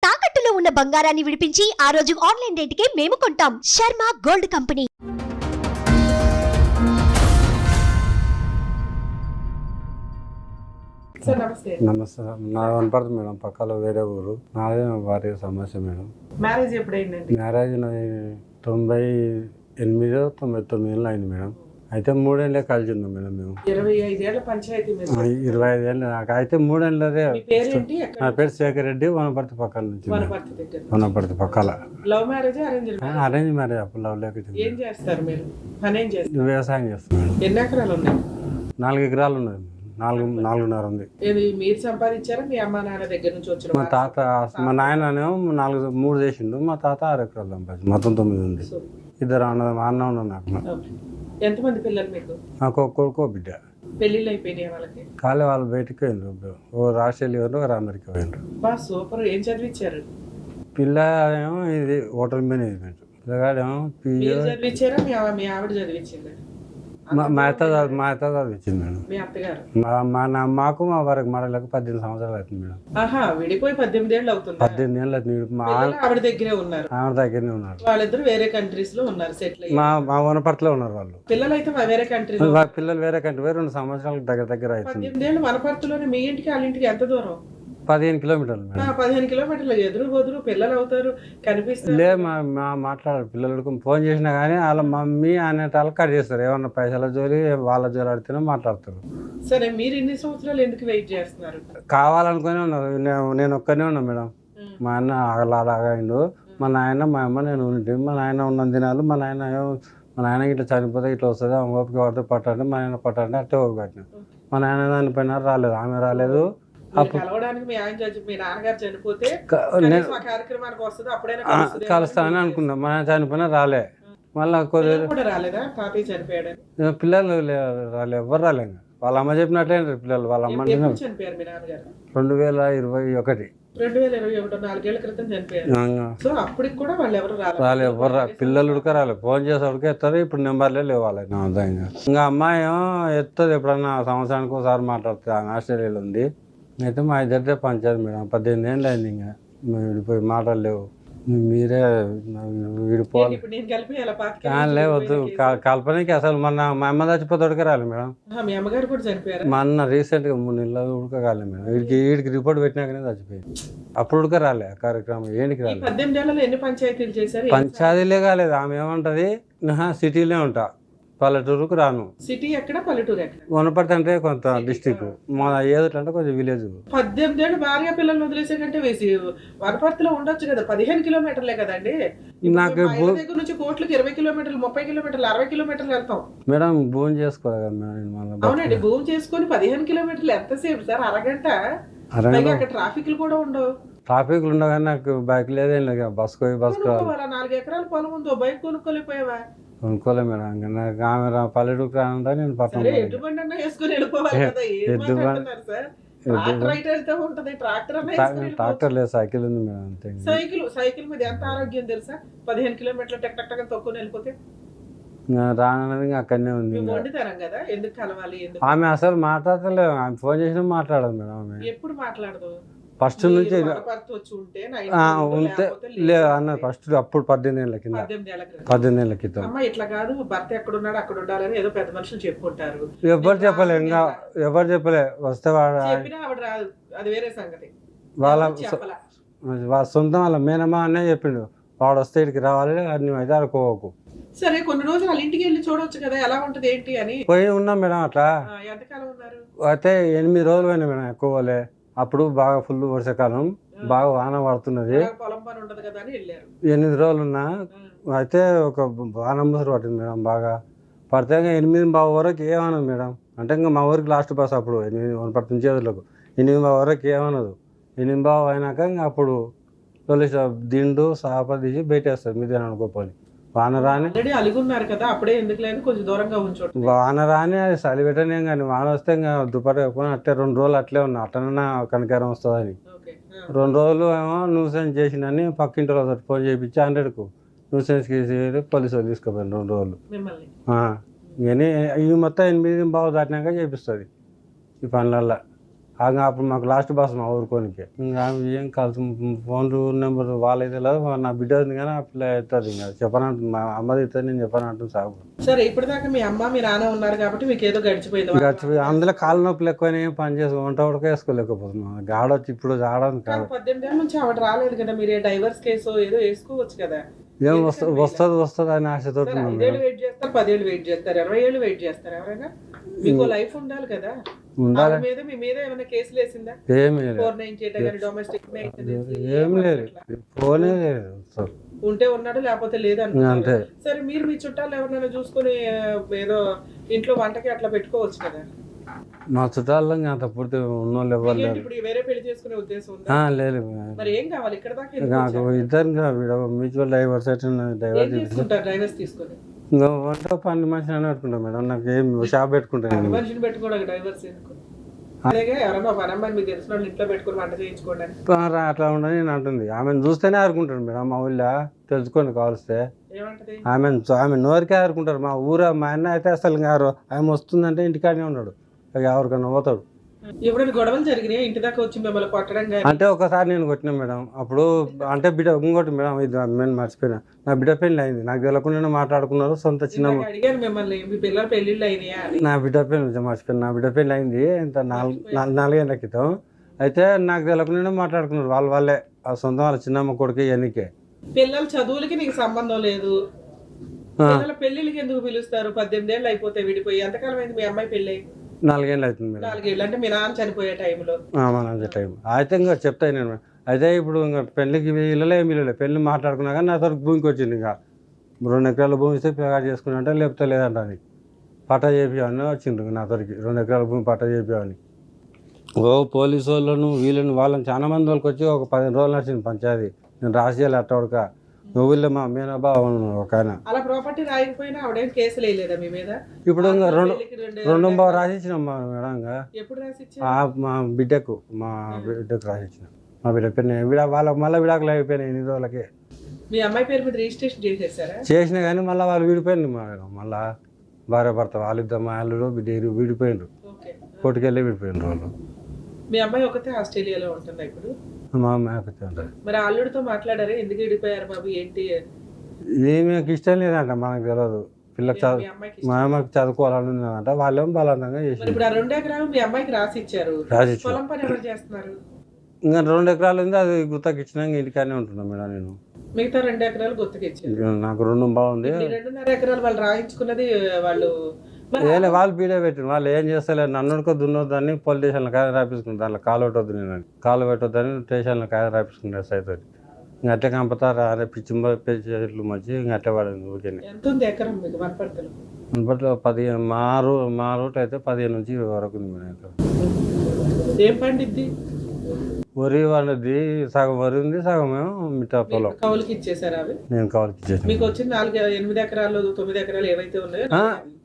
తాకట్టులో ఉన్న బంగారాన్ని విడిపించి ఆ రోజు ఆన్లైన్ రేటుకే మేము కొంటాం. Sharma gold company. నమస్తే. నా వనపడుతుంది మేడం, పక్కలో వేరే ఊరు. నాదే భార్య సమస్య మేడం. మ్యారేజ్ ఎప్పుడైందండి? మ్యారేజ్ 98 99 అయింది మేడం. అయితే 3 ఏళ్ళే కలిసి ఉన్నాం మేడం మేము. 25 ఏళ్ల పంచాయతీ మీద. 25 ఏళ్ళు నాకు. అయితే 3 ఏళ్ళదే. మీ పేరేంటి? నా పేరు శేఖర్ రెడ్డి, వనపర్తి పక్కల నుంచి. వనపర్తి దగ్గర. వనపర్తి పక్కల. Love marriage arrange? Arrange marriage. అప్పుడు లవ్ లేక. ఏం చేస్తారు మీరు? పని ఏం చేస్తారు? వ్యవసాయం చేస్తాం మేడం. ఎన్ని ఎకరాలు ఉన్నాయి? 4 ఎకరాలు ఉన్నది. 4.5 ఉంది. ఏది మీరు సంపాదించారా మీ అమ్మ నాన్న దగ్గర నుంచి వచ్చిన? మా తాత, మా నాయననేమో 3 చేసిండు. మా తాత 6 ఎకరాలు సంపాదించు. మొత్తం 9 ఉంది. 2 అన్న ఉన్నారు నాకు. ఎంతమంది పిల్లలు మీకు? నాకు ఒక కొడుకు, బిడ్డ. పెళ్లిళ్ళు అయిపోయినాయి వాళ్ళకి? కాలే, వాళ్ళు బయటకు పోయిండ్రు. ఓ ఆస్ట్రేలియా పోయిండ్రు, ఒక అమెరికా పోయిండ్రు. బా సూపర్. ఏం చదివించారు? పిల్ల ఏమో ఇది హోటల్ మేనేజ్మెంట్. పిల్లగాడేమో మీరు చదివించారా మీ ఆవిడ చదివించిందా? మా అత్త చదివించింది మేడం. మీ అత్తగారు? మాకు మా వారికి మరలకు 18 సంవత్సరాలు అవుతుంది మేడం. ఆహా, విడిపోయి 18 ఏళ్ళు అవుతుంది. 18 ఏళ్ళు అవుతుంది. మా ఆవిడ దగ్గరే ఉన్నారు? ఆవిడ దగ్గరనే ఉన్నారు. వాళ్ళిద్దరు వేరే కంట్రీస్ లో ఉన్నారు, సెటిల్ అయ్యి. మా వనపర్తిలో ఉన్నారు వాళ్ళు. పిల్లలు అయితే వేరే కంట్రీ. పిల్లలు వేరే కంట్రీ. 2 సంవత్సరాలకు దగ్గర అవుతుంది. 18 ఏళ్ళు వనపర్తిలోనే. మీ ఇంటికి వాళ్ళ ఇంటికి ఎంత దూరం? 15 కిలోమీటర్లు మేడం. 15 కిలోమీటర్లు. ఎదురు బదురు పిల్లలు అవుతారు, కనిపిస్తారు. లే, మాట్లాడారు పిల్లలకు. ఫోన్ చేసినా కానీ వాళ్ళ మమ్మీ అనేటాళ్ళు కట్ చేస్తారు. ఏమన్నా పైసల జోలి వాళ్ళ జోలి ఆడితేనే మాట్లాడతారు. సరే, మీరు ఇన్ని సంవత్సరాలు ఎందుకు వెయిట్ చేస్తున్నారు? కావాలనుకునే ఉన్నారు. నేను ఒక్కనే ఉన్నా మేడం. మా అన్న అలాగైండు. మా నాయన, మా అమ్మ, నేను ఉంటే. మా నాయన ఉన్న దినాలు మా నాయన ఇట్లా చనిపోతే ఇట్లా వస్తుంది, ఓపిక పడితే పట్టండి, మా నాయన పట్టండి, అట్టే ఓపిక పట్టిన. మా నాయన దాని పైన రాలేదు, ఆమె రాలేదు. కలవడానికి మీ నాన్నగారు చనిపోతే కార్యక్రమానికి వస్తుంది, అప్పుడైనా కలుస్తానని అనుకున్నా. మా నాయన చనిపోయినా రాలే. మళ్ళీ కూడా రాలేదా? తాతయ్య చనిపోయాడు. పిల్లలు రాలే, ఎవరు రాలే. వాళ్ళ అమ్మ చెప్పినట్లే పిల్లలు. వాళ్ళ అమ్మ చనిపోయారు మీ నాన్నగారు? 2021. 2021, 4 ఏళ్ల క్రితం చనిపోయారు. సో అప్పటికి కూడా వాళ్ళు ఎవరు రాలే. ఎవరు పిల్లలు ఉడక రాలే. ఫోన్ చేసి ఉడక ఎత్తారు. ఇప్పుడు నెంబర్లే లేవు వాళ్ళకి. ఇంకా అమ్మాయి ఎత్తది, ఎప్పుడన్నా సంవత్సరానికి ఒకసారి మాట్లాడుతుంది. ఆమె ఆస్ట్రేలియాలో ఉంది. అయితే మా ఇద్దరిదే పంచాయతీ మేడం. 18 ఏళ్ళు అయింది. ఇంకా విడిపోయి మాటలు లేవు. మీరే విడిపోవాలి. వద్దు కల్పనకి. అసలు మా అమ్మ చచ్చిపోతే ఉడకరాలి మేడం. మీ అమ్మగారు కూడా చనిపోయారు? మా అన్న రీసెంట్గా 3 నెలలు ఉడకగాలి మేడం. వీడికి రిపోర్ట్ పెట్టినాకనే చచ్చిపోయింది. అప్పుడు ఉడకరాలే కార్యక్రమం. ఏంటికి రాలి? 18 ఏళ్లలో ఎన్ని పంచాయతీలు చేశారు? పంచాయతీలే కాలేదు. ఆమె ఏమంటది, సిటీలో ఉంటా, పల్లెటూరుకు రాను. సిటీ ఎక్కడ, పల్లెటూరు ఎక్కడ? వనపర్తి అంటే కొంత డిస్టిక్, మా ఏదైతే అంటే కొంచెం విలేజ్. 18 ఏళ్ళు భార్య పిల్లల్ని వదిలేసే కంటే వనపర్తిలో ఉండొచ్చు కదా. 15 కిలోమీటర్లే కదండి. నాకు దగ్గర నుంచి కోట్లకి 20 కిలోమీటర్లు, 30 కిలోమీటర్లు, 60 కిలోమీటర్లు వెళ్తాం మేడం. భూమి చేసుకోవాలి కదా మేడం. అవునండి, భూమి చేసుకుని 15 కిలోమీటర్లు ఎంతసేపు సార్? అరగంట. అక్కడ ట్రాఫిక్లు కూడా ఉండవు. ట్రాఫిక్లు ఉండవు కానీ నాకు బైక్ లేదేం లేదు. బస్కు 4 ఎకరాల పొలం ఉందో బైక్ కొనుక్కోలేకపోయావా? కొనుక్కోలే మేడం. నాకు ఆమె పల్లెటూరుకు రానుంటా, నేను పక్కన ట్రాక్టర్ లేదు, సైకిల్ ఉంది మేడం. అంతే. సైకిల్ మీద ఎంత ఆరోగ్యం తెలుసా? 15 కిలోమీటర్లు టక్ టక్ టక్ తొక్కుని వెళ్ళిపోతే రానది అక్కడనే ఉంది. కదా, ఎందుకు కలవాలి? ఆమె అసలు మాట్లాడతలేదు. ఆమె ఫోన్ చేసినా మాట్లాడదు మేడం. ఆమె ఎప్పుడు మాట్లాడదు? ఫస్ట్ నుంచి ఉంటే లేదు అన్నది. ఫస్ట్ అప్పుడు 18 ఏళ్ళ కింద. 18 ఏళ్ళ క్రితం. ఇట్లా కాదు, భర్త ఎక్కడున్నాడు అక్కడ ఉండాలని ఏదో పెద్ద మనుషులు చెప్పుకుంటారు. ఎవరు చెప్పలే, ఇంకా ఎవరు చెప్పలే. వస్తే వాడు రాదు, అది వేరే సంగతి. వాళ్ళ సొంతం వాళ్ళ మేనమా అనే చెప్పిండు, వాడు వస్తే ఇక్కడికి రావాలి, నువ్వు అయితే ఆడుకోవకు. సరే, కొన్ని రోజులు వాళ్ళ ఇంటికి వెళ్ళి చూడవచ్చు కదా, ఎలా ఉంటది ఏంటి అని. పోయి ఉన్నాం మేడం. అట్లా ఎంతకాలం ఉన్నారు? అయితే 8 రోజులు పోయినా మేడం. ఎక్కువ అప్పుడు బాగా ఫుల్ వర్షాకాలం, బాగా వాన పడుతున్నది. 8 రోజులు ఉన్నా. అయితే ఒక వాన ముసరు పట్టింది మేడం. బాగా పడితే 8:15 వరకు ఏమన్నది మేడం. అంటే ఇంకా మా ఊరికి లాస్ట్ బస్ అప్పుడు 8 నుంచి ఎదురులకు 8:15 వరకు ఏమన్నదు. 8:15 అయినాక ఇంకా అప్పుడు దిండు సాప తీసి బయటేస్తారు మీద అనుకోపోయి. వాన రాని అలిగున్నారు కదా, అప్పుడే ఎందుకు లేదు, కొంచెం దూరంగా ఉంచు. వాన రాని అది చలి పెట్టనే కానీ వాన వస్తే ఇంకా దుప్పటి వేసుకొని అట్లే 2 రోజులు అట్లే ఉన్నా. అట్లనన్నా కనికారం వస్తుందని 2 రోజులు ఏమో న్యూసెన్స్ చేసిందని పక్కింటి రోజు ఫోన్ చేయించి 100కు న్యూసెన్స్ కేసు పోలీసు వాళ్ళు తీసుకుపోయాను 2 రోజులు. కానీ ఇవి మొత్తం 8:15 దాటినాక చేపిస్తుంది ఈ పనులల్లో. అప్పుడు మాకు లాస్ట్ బస్ మా ఊరుకోనికి ఇంకా ఏం కలిసి ఫోన్ నెంబర్ వాళ్ళైతే లేదు నా బిడ్డ ఉంది కానీ ఆ పిల్ల అవుతుంది ఇంకా చెప్పనంటుంది మా అమ్మది ఇస్తుంది నేను చెప్పనంటుంది సాగు సరే ఇప్పటిదాకా మీ అమ్మ మీ నాన్న ఉన్నారు కాబట్టి మీకు ఏదో గడిచిపోయింది. గడిచిపోయి అందులో కాళ్ళ నొప్పులు ఎక్కువైనా ఏం పని చేసి వంట ఉడక వేసుకోలేకపోతున్నాం గాడొచ్చి ఇప్పుడు ఆడడానికి కాదు 18 ఏళ్ళ నుంచి ఆవిడ రాలేదు కదా, మీరు డైవర్స్ కేసు ఏదో వేసుకోవచ్చు కదా. ఏం వస్తుంది అని ఆశతోటి సరే, 5 ఏళ్ళు వెయిట్ చేస్తారు, 10 ఏళ్ళు వెయిట్ చేస్తారు, 20 ఏళ్ళు వెయిట్ చేస్తారు. ఎవరైనా మీకు లైఫ్ ఉండాలి కదా. ఉండాలి. ఆవిడ మీద మీ మీద ఏమైనా కేసులు వేసిందా? ఏమీ లేదు 498 కానీ డొమెస్టిక్ ఏం లేదు ఫోనే లేదు ఉంటే ఉన్నాడు లేకపోతే లేదు అంతే. అనుకుంటారు. సరే మీరు మీ చుట్టాలు ఎవరినైనా చూసుకుని ఏదో ఇంట్లో వంటకి అట్లా పెట్టుకోవచ్చు కదా. మా చుట్టాల్లో అంత పూర్తి ఉన్నోళ్ళు ఎవరు మీకేంటి లేరు ఇప్పుడు వేరే పెళ్లి చేసుకునే ఉద్దేశం ఉందా? లేదు మరి ఏం కావాలి ఇక్కడ దాకా ఎందుకు నాకు వచ్చారు? ఇద్దరు మ్యూచువల్ డైవర్స్ అయితే ఏం డైవర్స్ తీసుకుంటారు డైవర్స్ తీసుకొని? ఇంకా వంట పని మనిషి అని పెట్టుకుంటాం మేడం నాకు ఏం షాప్ పెట్టుకుంటాను మనిషిని పెట్టుకోవడానికి డైవర్స్ ఎందుకు? అలాగే ఎవరైనా ఒక అమ్మాయిని మీకు తెలిసిన వాళ్ళు ఇంట్లో పెట్టుకుని వంట చేయించుకోవడానికి. అట్లా ఉండని నేను అంటుంది ఆమెను చూస్తేనే ఆరుకుంటాడు మేడం మా ఊళ్ళో తెలుసుకోండి కావలిస్తే ఏమంటది? ఆమె నోరికే ఆరుకుంటారు మా మా అన్న అయితే అసలు గారు ఆమె వస్తుందంటే ఇంటికాడనే ఉన్నాడు ఎవరికైనా పోతాడు. ఎప్పుడైనా గొడవలు జరిగినాయి ఇంటి దాకా వచ్చి మిమ్మల్ని కొట్టడం కానీ? అంటే ఒకసారి నేను కొట్టినా మేడం అప్పుడు అంటే బిడ్డ ఇంకోటి మేడం ఇది నేను మర్చిపోయినా నా బిడ్డ పెళ్ళి అయింది నాకు తెలియకుండా మాట్లాడుకున్నారు సొంత చిన్న ఇందాక అడిగాను మిమ్మల్ని మీ పిల్లల పెళ్లిళ్ళు అయినాయా అని. నా బిడ్డ పెళ్ళి మర్చిపోయినా నా బిడ్డ పెళ్ళి అయింది ఇంత 4 క్రితం అయితే నాకు తెలియకుండా మాట్లాడుకున్నారు వాళ్ళే ఆ సొంతం వాళ్ళ చిన్నమ్మ కొడుకు ఎన్నికే. పిల్లల చదువులకి నీకు సంబంధం లేదు, పిల్లల పెళ్లిళ్ళకి ఎందుకు పిలుస్తారు? 18 ఏళ్ళు అయిపోతే విడిపోయి ఎంతకాలం అయింది మీ అమ్మాయి పెళ్ళి? 4 ఏళ్ళు అవుతుంది మేడం. 4 ఏళ్ళు అంటే మీ నాన్న చనిపోయే టైంలో. మా నాన్న టైం అయితే ఇంకా చెప్తాను నేను అయితే ఇప్పుడు ఇంకా పెళ్ళికి వీళ్ళలే ఏమి వీళ్ళలే పెళ్ళి మాట్లాడుకున్నా కానీ నా తరకు భూమికి వచ్చింది ఇంకా 2 ఎకరాల భూమి ఇస్తే పిల్లగాడు చేసుకున్నా లేకపోతే లేదంట అని పట్టా చేపియాలని వచ్చింది నా తరకు 2 ఎకరాల భూమి పట్టా చేపియాలని. పోలీసు వాళ్ళను వాళ్ళని చాలా మంది వాళ్ళకి వచ్చి ఒక 15 రోజులు నడిచింది పంచాయతీ నేను రాసి చేయాలి అట్టవడక నువ్వులే మా మీనబ్బా ఒక ఆయన అలా ప్రాపర్టీ రాయకపోయినా ఆవిడేం కేసులు వేయలేదా మీ మీద? ఇప్పుడు ఇంకా 2 బావ రాసిచ్చినాం మేడం ఇంకా ఎప్పుడు రాసిచ్చారు? మా బిడ్డకు రాసిచ్చిన మా బిడ్డ పేరు వాళ్ళకి మళ్ళీ విడాకులు అయిపోయినాయి 8 రోజులకి. మీ అమ్మాయి పేరు మీద రిజిస్ట్రేషన్ చేసేసారా? చేసినా కానీ మళ్ళీ వాళ్ళు విడిపోయింది మేడం మళ్ళీ భార్య భర్త వాళ్ళిద్దరు మా అల్లుడు బిడ్డ విడిపోయినారు కోర్టుకెళ్ళి విడిపోయినారు వాళ్ళు. మీ అమ్మాయి ఒకతే ఆస్ట్రేలియాలో ఉంటుందా ఇప్పుడు? మా అమ్మాయి ఒకతే ఉంటుంది. మరి అల్లుడితో మాట్లాడారా ఎందుకు విడిపోయారు బాబు ఏంటి? ఏమీ ఇష్టం లేదంట మనకు తెలియదు పిల్ల మీ అమ్మాయికి మా అమ్మాయికి చదువుకోవాలని ఉందంట వాళ్ళేమో బలవంతంగా మరి చేసి ఇప్పుడు ఆ 2 ఎకరాలు మీ అమ్మాయికి రాసిచ్చారు, రాసిచ్చారు. పొలం పని ఎవరు చేస్తున్నారు? ఇంకా 2 ఎకరాలు ఉంది అది గుత్తకి ఇచ్చినాక ఇంటికానే ఉంటున్నాం మేడం నేను. మిగతా 2 ఎకరాలు గుత్తకి ఇచ్చారు. నాకు 2 బాగుంది 2.5 ఎకరాలు వాళ్ళు రాయించుకున్నది వాళ్ళు వాళ్ళు పీడే పెట్టిన వాళ్ళు ఏం చేస్తలేదు నన్నుకో దున్నొద్దని పోలీస్ స్టేషన్లో కాయ రాపించుకుంటాను దాంట్లో కాలు పెట్టొద్దు నేను కాలు పెట్టొద్దని స్టేషన్లో కాయ రాపించుకుంటాను సైతం ఇంకా అట్లే కంపుతారు అదే పిచ్చి మంచి ఇంకా అట్లే పడింది ఊరికే. ఎంత ఉంది ఎకరం మీకు వనపర్తిలో? వనపర్తిలో 15 మా రూట్ అయితే 15 నుంచి 20 వరకు ఉంది మేడం. ఏం పండిద్ది? వరి వండుద్ది సగం వరి ఉంది సగం ఏమో మిగతా పొలం కౌలుకి ఇచ్చేసారా అవి? నేను కౌలుకి ఇచ్చేసాను. మీకు వచ్చిన 8 ఎకరాలు 9 ఎకరాలు ఏవైతే ఉన్నాయో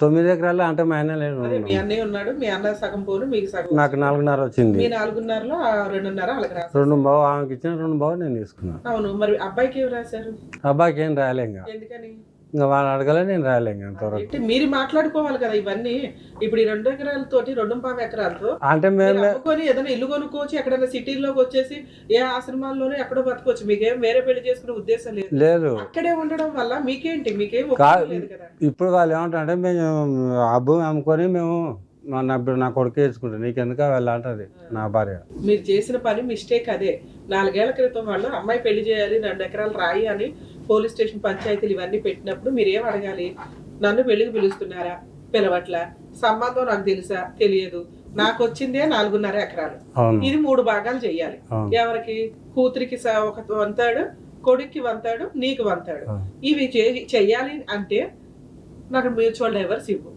9 ఎకరాలు అంటే మా ఆయన లేడు మీ అన్నయ్య ఉన్నాడు, మీ అన్న సగం పోను మీకు సగం. నాకు 4.5 వచ్చింది. మీ 4.5లో 2.5 వాళ్ళకి రాశారు. 2 బావు ఆమెకి ఇచ్చిన 2 బావు నేను తీసుకున్నాను. అవును మరి అబ్బాయికి ఏం రాశారు? అబ్బాయికి ఏం రాయలే ఇంకా ఎందుకని? ఇంకా వాళ్ళు అడగలే నేను రాయలే ఇంకా అంతవరకు. అంటే మీరు మాట్లాడుకోవాలి కదా ఇవన్నీ. ఇప్పుడు ఈ 2 ఎకరాలతోటి 2.5 ఎకరాలతో అంటే మేము అమ్ముకొని ఏదైనా ఇల్లు కొనుక్కోవచ్చు, ఎక్కడైనా సిటీలోకి వచ్చేసి ఏ ఆశ్రమాల్లోనే ఎక్కడో బతకొచ్చు. మీకేం వేరే పెళ్లి చేసుకునే ఉద్దేశం లేదు. అక్కడే ఉండడం వల్ల మీకేంటి? మీకేం లేదు కదా. ఇప్పుడు వాళ్ళు ఏమంటారంటే మేము ఆ భూమి అమ్ముకొని మేము నా కొడుకు వేసుకుంటాను నీకెందుకు వెళ్ళాలంటది నా భార్య. మీరు చేసిన పని మిస్టేక్ అదే. 4 ఏళ్ల క్రితం వాళ్ళు అమ్మాయి పెళ్లి చేయాలి 2 ఎకరాలు రాయి అని పోలీస్ స్టేషన్ పంచాయతీలు ఇవన్నీ పెట్టినప్పుడు మీరేం అడగాలి? నన్ను పెళ్లికి పిలుస్తున్నారా? పిలవట్లా. సంబంధం నాకు తెలుసా? తెలియదు. నాకు వచ్చిందే 4.5 ఎకరాలు. ఇది 3 భాగాలు చెయ్యాలి. ఎవరికి? కూతురికి ఒక వంతాడు, కొడుక్కి వంతాడు, నీకు వంతాడు. ఇవి చెయ్యాలి అంటే నాకు మ్యూచువల్ డైవర్స్ ఇవ్వు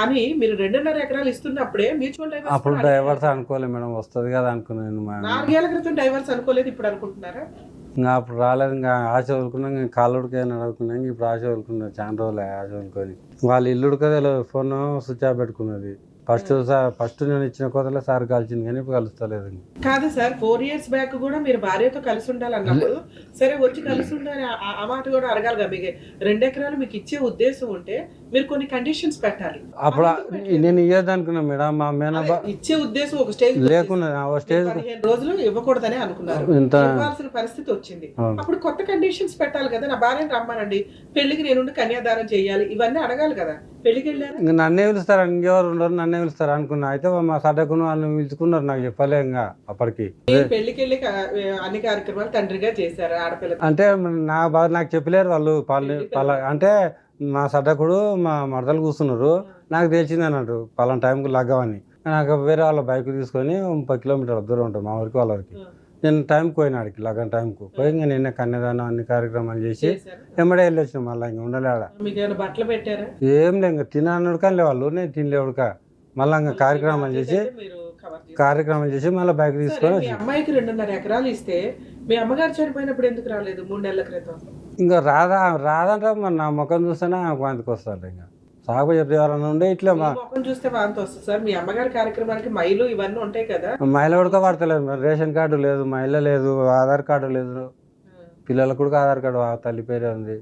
అని మీరు 2.5 ఎకరాలు ఇస్తున్నప్పుడే మ్యూచువల్ డైవర్స్. అప్పుడు డైవర్స్ అనుకోలేదు మేడం వస్తుంది కదా అనుకున్నాను. 4 ఏళ్ల క్రితం డైవర్స్ అనుకోలేదు, ఇప్పుడు అనుకుంటున్నారా? ఇంకా అప్పుడు రాలేదు ఇంకా ఆశ వదులుకున్నాం ఇంకా కాళ్ళుడికి అడుగుకున్నాం ఇప్పుడు ఆశ వదులుకున్నా చాలా రోజులు ఆశ వదులుకొని వాళ్ళ ఇల్లుడికదే ఫోన్ స్విచ్ ఆఫ్ పెట్టుకున్నది ఫస్ట్ నేను ఇచ్చిన కోతలే సార్ కాల్చింది కానీ ఇప్పుడు కలుస్తలేదు. కాదు సార్, 4 years బ్యాక్ కూడా మీరు భార్యతో కలిసి ఉండాలన్నప్పుడు సరే వచ్చి కలిసి ఉండాలి ఆ మాట కూడా అడగాలి కదా. మీకు 2 ఎకరాలు మీకు ఇచ్చే ఉద్దేశం ఉంటే మీరు కొన్ని కండిషన్స్ పెట్టాలి. అప్పుడు నేను ఇయ్యదు అనుకున్నా మేడం. మా మేనబా ఇచ్చే ఉద్దేశం ఒక స్టేజ్ లేకున్నా స్టేజ్ 15 రోజులు ఇవ్వకూడదని అనుకున్నారు, ఇవ్వాల్సిన పరిస్థితి వచ్చింది. అప్పుడు కొత్త కండిషన్స్ పెట్టాలి కదా. నా భార్యను రమ్మానండి, పెళ్లికి నేను పెన్యాదానం చేయాలి, ఇవన్నీ అడగాలి కదా. పెళ్లికి వెళ్ళారు, ఇంకా నన్నే పిలుస్తారు, ఇంకెవరు ఉండరు, నన్నే పిలుస్తారు అనుకున్నా. అయితే మా సడ్డకును వాళ్ళని పిలుచుకున్నారు, నాకు చెప్పలే ఇంకా అప్పటికి. పెళ్లికి వెళ్ళి అన్ని కార్యక్రమాలు తండ్రిగా చేశారు ఆడపిల్ల అంటే నాకు చెప్పలేరు వాళ్ళు. అంటే మా సడ్డకుడు మా మడతలు కూర్చున్నారు, నాకు తెలిసింది అన్నట్టు పలానా టైంకి లగ్గమని. నాకు వేరే వాళ్ళ బైక్ తీసుకొని 30 kilometers దూరం ఉంటుంది మా ఊరికి వాళ్ళ వరకు. నేను టైంకి పోయినా ఆడికి, లగ్గం టైంకు పోయి ఇంకా నిన్న కన్యాదానం అన్ని కార్యక్రమాలు చేసి ఎమ్మడే వెళ్ళి వచ్చిన. మళ్ళీ ఇంకా ఉండలే ఆడ. బట్టలు పెట్టారా? ఏం లేదు, ఇంకా తినడు కానీ వాళ్ళు, నేను తినలేవుడుక. మళ్ళీ ఇంకా కార్యక్రమాలు చేసి మళ్ళీ బైక్ తీసుకొని మీ అమ్మాయికి 2.5 ఎకరాలు ఇస్తే మీ అమ్మగారు చనిపోయినప్పుడు ఎందుకు రాలేదు 3 నెలల క్రితం? ఇంకా రాదంటే మరి నా ముఖం చూస్తేనే వాంతికి వస్తాడు. ఇంకా సాగు చెప్పి ఎవరన్నా ఉండే ఇట్లా ముఖం చూస్తే వాంతి వస్తుంది సార్. మీ అమ్మగారి కార్యక్రమానికి మైలు ఇవన్నీ ఉంటాయి కదా. మహిళ ఉడకబడతలేదు మరి. రేషన్ కార్డు లేదు, మహిళ లేదు, ఆధార్ కార్డు లేదు. పిల్లలకు కూడా ఆధార్ కార్డు తల్లి పేరే ఉంది,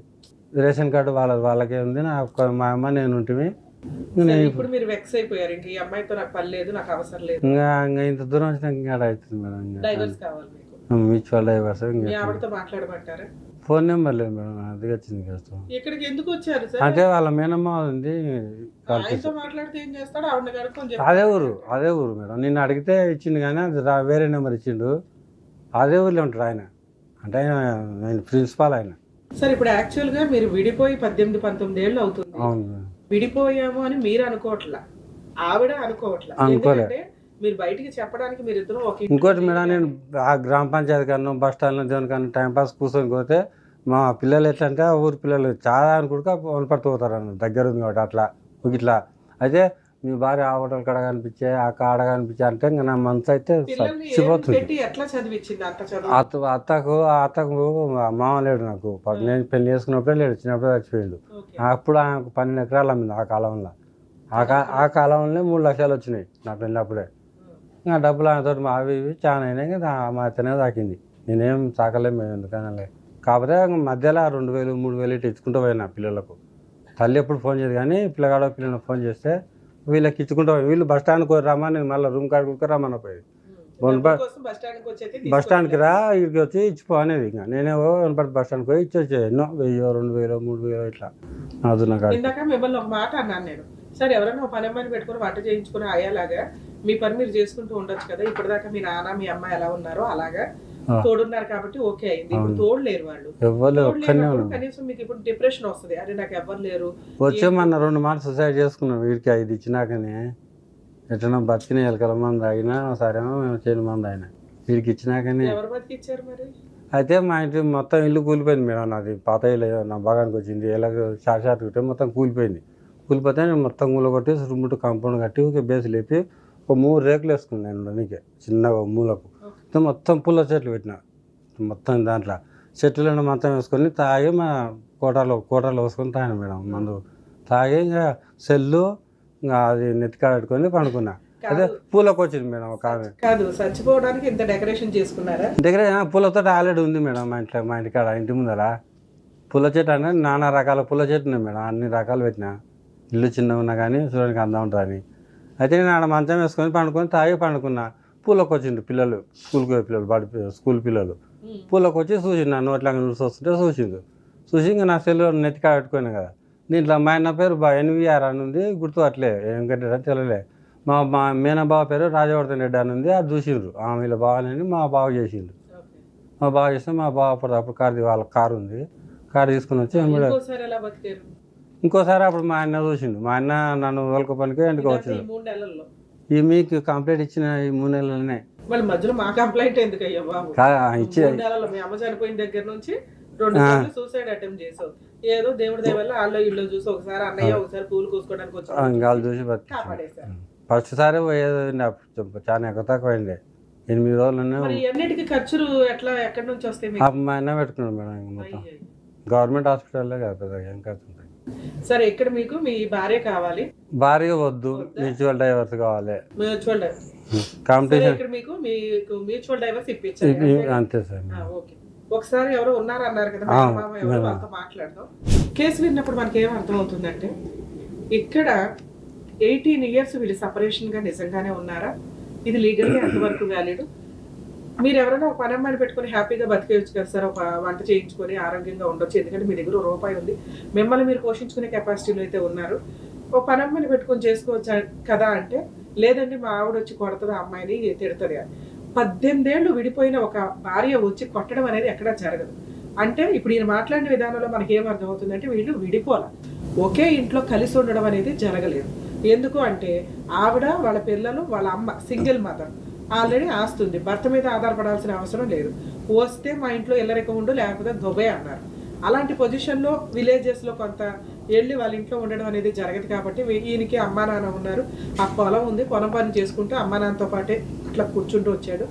రేషన్ కార్డు వాళ్ళకే ఉంది. మా అమ్మ నేను ఉంటుంది. ఇప్పుడు మీరు వెక్స్ అయిపోయారు, ఇంక ఈ అమ్మాయితో నాకు పని లేదు, నాకు అవసరం లేదు. ఇంకా ఇంత దూరం వచ్చినాక ఇంకా అవుతుంది మేడం. డైవర్స్ కావాలి మీకు? Mutual divorce. మీ ఆవిడతో మాట్లాడమంటారా? ఫోన్ నెంబర్ లేదు మేడం, అది వచ్చింది కష్టం. ఇక్కడికి ఎందుకు వచ్చారు సార్? అంటే వాళ్ళ మేనమ్మ ఉంది, ఆయనతో మాట్లాడితే ఏం చేస్తాడు? ఆవిడ కనుక్కొని అదే ఊరు మేడం. నిన్ను అడిగితే ఇచ్చిండు కానీ అది వేరే నెంబర్ ఇచ్చిండు. అదే ఊర్లో ఉంటాడు ఆయన. అంటే ఆయన ప్రిన్సిపాల్ ఆయన. సార్ ఇప్పుడు యాక్చువల్ గా మీరు విడిపోయి 18-19 ఏళ్ళు అవుతుంది. అవును, విడిపోయాము అని మీరు అనుకోవట్లా, ఆవిడ అనుకోవట్లా. ఎందుకంటే మీరు బయటికి చెప్పడానికి మీరు ఇద్దరు ఒక. ఇంకోటి మేడం, నేను ఆ గ్రామ పంచాయతీ కన్నా బస్ స్టాండ్లో దేనికన్నా టైంపాస్ కూర్చొని పోతే మా పిల్లలు ఎట్లా అంటే ఊరి పిల్లలు చాలా అనుకుంటా వనపడుతూ పోతారు అన్న, దగ్గర ఉంది కాబట్టి అట్లా ఇట్లా. అయితే మీ భార్య ఆ హోటల్ కాడ కనిపించే, ఆ కాడ కనిపించే అంటే ఇంకా నా మనసు అయితే చచ్చిపోతుంది. ఎట్లా చదివించింది అంత చదువు? అత్తకు మామ లేడు నాకు. నేను పెళ్లి చేసుకున్నప్పుడే లేడు, చిన్నప్పుడే చచ్చిపోయిండు. అప్పుడు ఆయనకు 12 ఎకరాలు అమ్మింది ఆ కాలంలో. ఆ కాలంలో 3 లక్షలు వచ్చినాయి నా పెళ్ళినప్పుడే. ఇంకా డబ్బులు ఆయనతో అవి ఇవి చాలా అయినాయి కదా. మా అత్తనే తాకింది, నేనేం తాకలేము మేము ఎందుకనలే. కాకపోతే మధ్యలో 2,000 3,000 ఇటు ఇచ్చుకుంటూ పోయినా పిల్లలకు. తల్లి ఎప్పుడు ఫోన్ చేయదు కానీ పిల్లగాడో పిల్లలకు ఫోన్ చేస్తే వీళ్ళకి ఇచ్చుకుంటూ పోయి, వీళ్ళు బస్ స్టాండ్కి రమ్మా, నేను మళ్ళీ రూమ్ కాడికి రమ్మని పోయేది. బస్ స్టాండ్కి రా, ఇక్కడికి వచ్చి ఇచ్చిపో అనేది. ఇంకా నేనేవో వనపర్తి బస్ స్టాండ్కి పోయి ఇచ్చి వచ్చేది. ఎన్నో 1,000 2,000 3,000 ఇట్లా. ఇందాక మిమ్మల్ని ఒక మాట అన్నాను నేను, సరే ఎవరైనా పని అమ్మాయిని పెట్టుకుని వంట చేయించుకుని అయ్యేలాగా మీ పని మీరు చేసుకుంటూ ఉండొచ్చు కదా. ఇప్పటిదాకా మీ నాన్న మీ అమ్మ ఎలా ఉన్నారో అలాగా తోడున్నారు కాబట్టి ఓకే అయింది. ఇప్పుడు తోడులేరు వాళ్ళు, కనీసం మీకు ఇప్పుడు డిప్రెషన్ వస్తుంది, అరే నాకు ఎవరు లేరు. వచ్చే మన 2 మార్లు సూసైడ్ చేసుకున్నాం. వీడికి 5 ఇచ్చినాకనే ఎట్లా బతికిన ఎలకల మంది అయినా సరేమో మేము చేయని మంది అయినా వీడికి ఇచ్చినాకనే. ఎవరు బతికిచ్చారు మరి? అయితే మా ఇంటి మొత్తం ఇల్లు కూలిపోయింది మేడం. నాది పాత ఇల్లు నా భాగానికి వచ్చింది. ఎలా షార్ట్ మొత్తం కూలిపోయింది. కూలిపోతే నేను మొత్తం కూల కొట్టి రుమ్ముట్టు కాంపౌండ్ కట్టి ఒక బేస్ లేపి ఒక 3 రేకులు వేసుకున్నాను నేను నీకే చిన్నగా మూలకు. మొత్తం పుల్ల చెట్లు పెట్టిన మొత్తం దాంట్లో చెట్లు మొత్తం వేసుకొని తాగి మా కోటలో వేసుకొని తాగాను మేడం మందు. తాగి ఇంకా సెల్లు ఇంకా అది నెత్తికాడ పెట్టుకొని పండుకున్నా. అదే పూలకు వచ్చింది మేడం ఒక ఆమె. కాదు చచ్చిపోవడానికి ఇంత డెకరేషన్ చేసుకున్నారా? పూలతో ఆల్రెడీ ఉంది మేడం మా ఇంటికాడ ఇంటి ముందర పూల చెట్టు అంటే నానా రకాల పూల చెట్టు ఉన్నాయి మేడం. అన్ని రకాలు పెట్టినా, ఇల్లు చిన్నగా ఉన్నా కానీ చూడడానికి అందం ఉంటుంది. అయితే నేను ఆడ మంచం వేసుకొని పండుకొని తాగి పండుకున్నా. పూలకు వచ్చిండు పిల్లలు, స్కూల్కి పోయే పిల్లలు, స్కూల్ పిల్లలు. పూలకు వచ్చి చూసిండు, నా నోట్లా చూసి వస్తుంటే చూసి ఇంకా నా సెల్ నెత్తికాడ పెట్టుకున్నా కదా. దీంట్లో మా ఆయన పేరు NVR అని ఉంది, గుర్తు అట్లే వెంకటరెడ్డి అని తెలియలే. మా మేనబావ పేరు రాజవర్ధన్ రెడ్డి అని ఉంది, అది చూసిండ్రు. వీళ్ళ బావని మా బావ చేసిండు. మా బావ చేస్తే మా బావ అప్పుడు వాళ్ళ కారు ఉంది, కారు తీసుకుని వచ్చి ఇంకోసారి అప్పుడు మా ఆయన చూసిండు. మా ఆయన నన్ను వరల్డ్ పనికి ఇంటికి వచ్చిండు. ఈ మీకు కంప్లైంట్ ఇచ్చిన ఈ 3 నెలలనే. మళ్ళీ మధ్యలో మా కంప్లైంట్ ఎందుకు అయ్యా బాబు? మీ అమ్మ చనిపోయిన దగ్గర నుంచి 2 సార్లు సూసైడ్ అటెంప్ట్ చేసావు. ఏదో దేవుడి దయ వల్ల వాళ్ళు ఇల్లు చూసి ఒకసారి అన్నయ్య ఒకసారి పూలు కోసుకోవడానికి వచ్చి చూసి కాపాడేశారు. ఫస్ట్ సారి చాలా ఎక్కతక్కువైంది. 8 రోజులు. అన్నిటికీ ఖర్చులు ఎట్లా ఎక్కడి నుంచి వస్తాయి? మా ఆయన పెట్టుకున్నాడు మేడం. మొత్తం గవర్నమెంట్ హాస్పిటల్లో కదా పెద్దగా ఏం ఖర్చు ఉంటాయి. సరే ఇక్కడ మీకు మీ భార్య కావాలి, భార్య వద్దు, మ్యూచువల్ డైవర్స్ కావాలి. మ్యూచువల్ కాంపిటీషన్ ఇక్కడ మీకు మ్యూచువల్ డైవర్స్ ఇప్పించాలి. అంతే సార్. ఓకే, ఒకసారి ఎవరో ఉన్నారు అన్నారు కదా, ఎవరో వాళ్ళతో మాట్లాడదాం. కేసు విన్నప్పుడు మనకి ఏం అర్థం అవుతుందంటే, ఇక్కడ 18 years వీళ్ళు సపరేషన్ గా నిజంగానే ఉన్నారా, ఇది లీగల్గా ఎంతవరకు వ్యాలిడ్? మీరు ఎవరైనా ఒక పని అమ్మాయిని పెట్టుకుని హ్యాపీగా బతికేయచ్చు కదా సార్, ఒక వంట చేయించుకొని ఆరోగ్యంగా ఉండొచ్చు, ఎందుకంటే మీ దగ్గర రూపాయి ఉంది, మిమ్మల్ని మీరు పోషించుకునే కెపాసిటీలో అయితే ఉన్నారు. ఒక పని అమ్మాయిని పెట్టుకొని చేసుకోవచ్చు కదా అంటే, లేదండి మా ఆవిడ వచ్చి కొడుతుంది, అమ్మాయిని తిడుతుంది. 18 ఏళ్ళు విడిపోయిన ఒక భార్య వచ్చి కొట్టడం అనేది ఎక్కడా జరగదు. అంటే ఇప్పుడు ఈయన మాట్లాడిన విధానంలో మనకి ఏం అర్థం అవుతుందంటే, వీళ్ళు విడిపోల, ఒకే ఇంట్లో కలిసి ఉండడం అనేది జరగలేదు. ఎందుకు అంటే ఆవిడ, వాళ్ళ పిల్లలు, వాళ్ళ అమ్మ సింగిల్ మదర్, ఆల్రెడీ ఆస్తుంది, భర్త మీద ఆధారపడాల్సిన అవసరం లేదు. వస్తే మా ఇంట్లో ఎల్లరికం ఉండు, లేకపోతే దుబాయ్ అన్నారు. అలాంటి పొజిషన్లో విలేజెస్లో కొంత వెళ్ళి వాళ్ళ ఇంట్లో ఉండడం అనేది జరగదు. కాబట్టి ఈయనకి అమ్మా నాన్న ఉన్నారు, ఆ పొలం ఉంది, పొలం పని చేసుకుంటూ అమ్మా నాన్నతో పాటే అట్లా కూర్చుంటూ వచ్చాడు.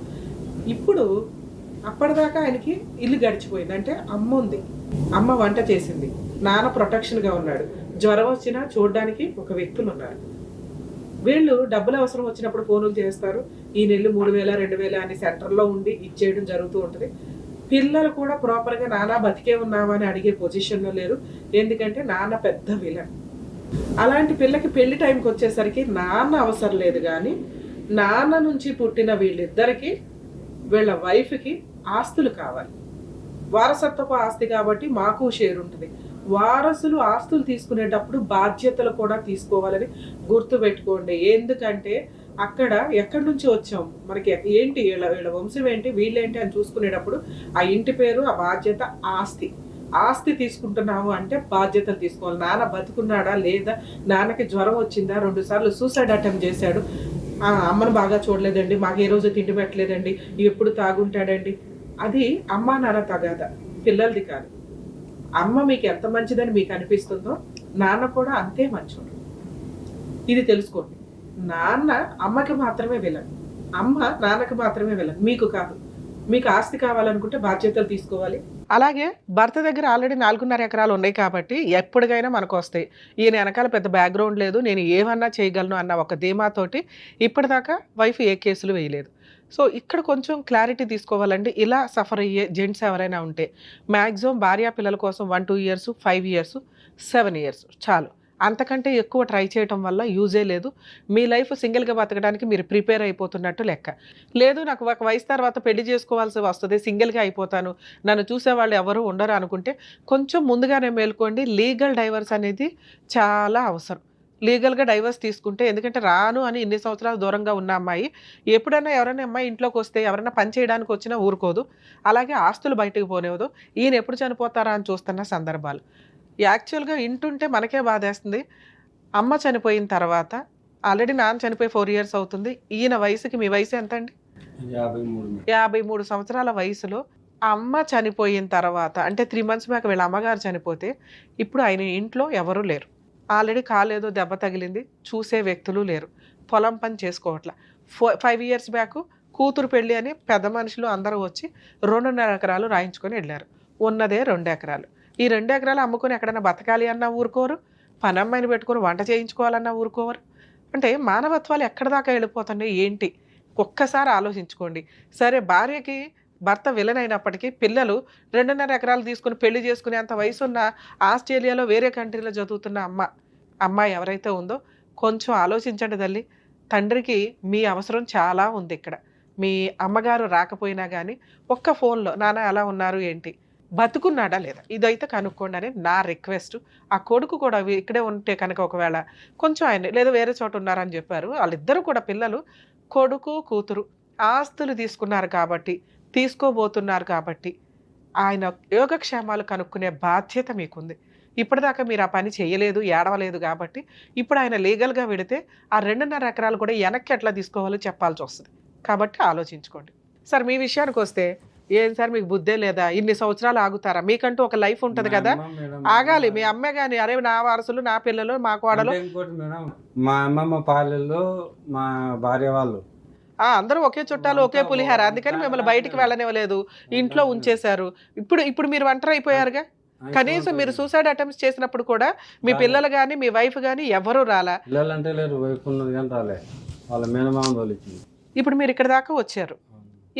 ఇప్పుడు అప్పటిదాకా ఆయనకి ఇల్లు గడిచిపోయింది. అంటే అమ్మ ఉంది, అమ్మ వంట చేసింది, నాన్న ప్రొటెక్షన్గా ఉన్నాడు, జ్వరం వచ్చినా చూడడానికి ఒక వ్యక్తులు ఉన్నారు. వీళ్ళు డబ్బులు అవసరం వచ్చినప్పుడు ఫోనులు చేస్తారు, ఈ నెల్లు 3,000 2,000 అని సెంటర్లో ఉండి ఇచ్చేయడం జరుగుతూ ఉంటుంది. పిల్లలు కూడా ప్రాపర్గా నాన్న బతికే ఉన్నావా అని అడిగే పొజిషన్లో లేరు, ఎందుకంటే నాన్న పెద్ద విలన్. అలాంటి పిల్లకి పెళ్లి టైంకి వచ్చేసరికి నాన్న అవసరం లేదు, కానీ నాన్న నుంచి పుట్టిన వీళ్ళిద్దరికి, వీళ్ళ వైఫ్కి ఆస్తులు కావాలి. వారసత్వపు ఆస్తి కాబట్టి మాకు షేర్ ఉంటుంది. వారసులు ఆస్తులు తీసుకునేటప్పుడు బాధ్యతలు కూడా తీసుకోవాలని గుర్తుపెట్టుకోండి. ఎందుకంటే అక్కడ ఎక్కడి నుంచి వచ్చాం, మనకి ఏంటి, వీళ్ళ వంశం ఏంటి, వీళ్ళేంటి అని చూసుకునేటప్పుడు ఆ ఇంటి పేరు, ఆ బాధ్యత, ఆస్తి తీసుకుంటున్నాము అంటే బాధ్యతలు తీసుకోవాలి. నాన్న బతుకున్నాడా లేదా, నాన్నకి జ్వరం వచ్చిందా, 2 సార్లు సూసైడ్ అటెంప్ట్ చేశాడు, అమ్మను బాగా చూడలేదండి, మాకు ఏ రోజు తిండి పెట్టలేదండి, ఎప్పుడు తాగుంటాడండి, అది అమ్మా నాన్న తగాదా, పిల్లలది కాదు. అమ్మ మీకు ఎంత మంచిదని మీకు అనిపిస్తుందో నాన్న కూడా అంతే మంచోడు. ఇది తెలుసుకోండి. నాన్న అమ్మకి మాత్రమే విలన్, అమ్మ నాన్నకి మాత్రమే విలన్, మీకు కాదు. మీకు ఆస్తి కావాలనుకుంటే బాధ్యతలు తీసుకోవాలి. అలాగే భర్త దగ్గర ఆల్రెడీ 4.5 ఎకరాలు ఉన్నాయి కాబట్టి ఎప్పటికైనా మనకు వస్తాయి. ఈయన వెనకాల పెద్ద బ్యాక్గ్రౌండ్ లేదు, నేను ఏమన్నా చేయగలను అన్న ఒక ధీమాతోటి ఇప్పటిదాకా వైఫ్ ఏ కేసులు వేయలేదు. సో ఇక్కడ కొంచెం క్లారిటీ తీసుకోవాలండి. ఇలా సఫర్ అయ్యే జెంట్స్ ఎవరైనా ఉంటే మ్యాక్సిమం భార్యా పిల్లల కోసం 1-2 years, 5 years, 7 years చాలు. అంతకంటే ఎక్కువ ట్రై చేయటం వల్ల యూజే లేదు. మీ లైఫ్ సింగిల్గా బతకడానికి మీరు ప్రిపేర్ అయిపోతున్నట్టు లెక్క. లేదు నాకు ఒక వయసు తర్వాత పెళ్లి చేసుకోవాల్సి వస్తుంది, సింగిల్గా అయిపోతాను, నన్ను చూసేవాళ్ళు ఎవరు ఉండరు అనుకుంటే కొంచెం ముందుగానే మేల్కోండి. లీగల్ డైవర్స్ అనేది చాలా అవసరం. లీగల్గా డైవర్స్ తీసుకుంటే, ఎందుకంటే రాను అని ఇన్ని సంవత్సరాలు దూరంగా ఉన్న అమ్మాయి ఎప్పుడైనా ఎవరైనా అమ్మాయి ఇంట్లోకి వస్తే ఎవరైనా పని చేయడానికి వచ్చినా ఊరుకోదు, అలాగే ఆస్తులు బయటకు పోనేవదు. ఈయన ఎప్పుడు చనిపోతారా అని చూస్తున్న సందర్భాలు. యాక్చువల్గా ఇంటుంటే మనకే బాధేస్తుంది. అమ్మ చనిపోయిన తర్వాత ఆల్రెడీ నాన్న చనిపోయి 4 years అవుతుంది. ఈయన వయసుకి, మీ వయసు ఎంత అండి? 53 సంవత్సరాల వయసులో అమ్మ చనిపోయిన తర్వాత, అంటే 3 months బ్యాక్ వీళ్ళ అమ్మగారు చనిపోతే ఇప్పుడు ఆయన ఇంట్లో ఎవరూ లేరు. ఆల్రెడీ కాలేదో దెబ్బ తగిలింది, చూసే వ్యక్తులు లేరు, పొలం పని చేసుకోవట్లా. 5 years బ్యాక్ కూతురు పెళ్ళి అని పెద్ద మనుషులు అందరూ వచ్చి 2.5 ఎకరాలు రాయించుకొని వెళ్ళారు. ఉన్నదే 2 ఎకరాలు. ఈ 2 ఎకరాలు అమ్ముకొని ఎక్కడైనా బతకాలి అన్నా ఊరుకోరు, పని అమ్మాయిని పెట్టుకొని వంట చేయించుకోవాలన్నా ఊరుకోరు. అంటే మానవత్వాలు ఎక్కడ దాకా వెళ్ళిపోతున్నాయి ఏంటి ఒక్కసారి ఆలోచించుకోండి. సరే, భార్యకి భర్త విలన్ అయినప్పటికీ పిల్లలు 2.5 ఎకరాలు తీసుకుని పెళ్లి చేసుకునే అంత వయసున్న ఆస్ట్రేలియాలో వేరే కంట్రీలో చదువుతున్న అమ్మాయి ఎవరైతే ఉందో కొంచెం ఆలోచించండి తల్లి. తండ్రికి మీ అవసరం చాలా ఉంది. ఇక్కడ మీ అమ్మగారు రాకపోయినా కానీ ఒక్క ఫోన్లో నాన్న ఎలా ఉన్నారు ఏంటి, బతుకున్నాడా లేదా, ఇదైతే కనుక్కోండి అని నా రిక్వెస్ట్. ఆ కొడుకు కూడా ఇక్కడే ఉంటే కనుక ఒకవేళ కొంచెం ఆయన లేదా వేరే చోట ఉన్నారని చెప్పారు, వాళ్ళిద్దరూ కూడా పిల్లలు, కొడుకు కూతురు ఆస్తులు తీసుకున్నారు కాబట్టి, తీసుకోబోతున్నారు కాబట్టి ఆయన యోగక్షేమాలు కనుక్కునే బాధ్యత మీకుంది. ఇప్పటిదాకా మీరు ఆ పని చేయలేదు, ఏడవలేదు కాబట్టి ఇప్పుడు ఆయన లీగల్గా వెడితే ఆ 2.5 ఎకరాలు కూడా వెనక్కి ఎట్లా తీసుకోవాలో చెప్పాల్సి వస్తుంది. కాబట్టి ఆలోచించుకోండి. సార్ మీ విషయానికి వస్తే, ఏం సార్ మీకు బుద్ధే లేదా, ఇన్ని సంవత్సరాలు ఆగుతారా, మీకంటూ ఒక లైఫ్ ఉంటుంది కదా, ఆగాలి. మీ అమ్మే కానీ అరే నా వారసులు, నా పిల్లలు, మా కోడలు, మా అమ్మమ్మ పాలెల్లో మా భార్య వాళ్ళు అందరూ ఒకే చుట్టాలు, ఒకే పులిహార, అందుకని మిమ్మల్ని బయటికి వెళ్ళనివ్వలేదు, ఇంట్లో ఉంచేశారు. ఇప్పుడు మీరు ఒంటరి అయిపోయారుగా. కనీసం మీరు సూసైడ్ అటెంప్ట్స్ చేసినప్పుడు కూడా మీ పిల్లలు కానీ మీ వైఫ్ కానీ ఎవరు రాలా? పిల్లలంటే లేరు, వైపు ఉన్నది కానీ రాలే, వాళ్ళ మేనమామ తోలిచ్చింది. ఇప్పుడు మీరు ఇక్కడ దాకా వచ్చారు,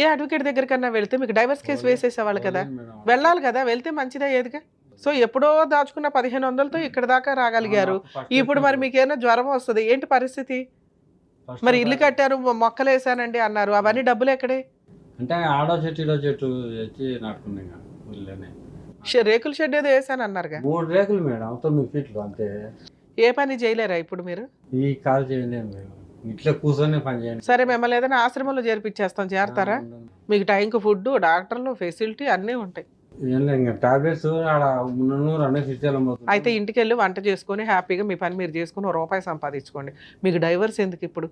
ఏ అడ్వకేట్ దగ్గరికన్నా వెళ్తే మీకు డైవర్స్ కేసు వేసేసేవాళ్ళు కదా, వెళ్ళాలి కదా, వెళ్తే మంచిదే ఏదిగా. సో ఎప్పుడో దాచుకున్న 1500తో ఇక్కడ దాకా రాగలిగారు. ఇప్పుడు మరి మీకు ఏమైనా జ్వరం వస్తుంది ఏంటి పరిస్థితి? మరి ఇల్లు కట్టారు, మొక్కలు వేసానండి అన్నారు, అవన్నీ డబ్బులు ఎక్కడే? అంటే ఆడో చెట్టు ఇడో చెట్టు తెచ్చి నాటుకున్నాయి ఊళ్ళోనే. రేకుల షెడ్ ఏదో వేసాను అన్నారుగా. 3 రేకులు మేడం, 9 ఫీట్లు అంతే. ఏ పని చేయలేరా ఇప్పుడు మీరు? ఈ కాల్ చేయలేము మేము, ఇట్లా కూర్చొని పని చేయండి. సరే మిమ్మల్ని ఏదైనా ఆశ్రమంలో చేర్పించేస్తాం, చేరతారా? మీకు టైంకి ఫుడ్, డాక్టర్లు, ఫెసిలిటీ అన్నీ ఉంటాయి. ఇంకా టాబ్లెట్స్ ఆడ 300 అన్నీ తీసుకెళ్ళబోతుంది. అయితే ఇంటికి వెళ్ళి వంట చేసుకొని హ్యాపీగా మీ పని మీరు చేసుకుని ₹1 సంపాదించుకోండి. మీకు డైవర్స్ ఎందుకు ఇప్పుడు?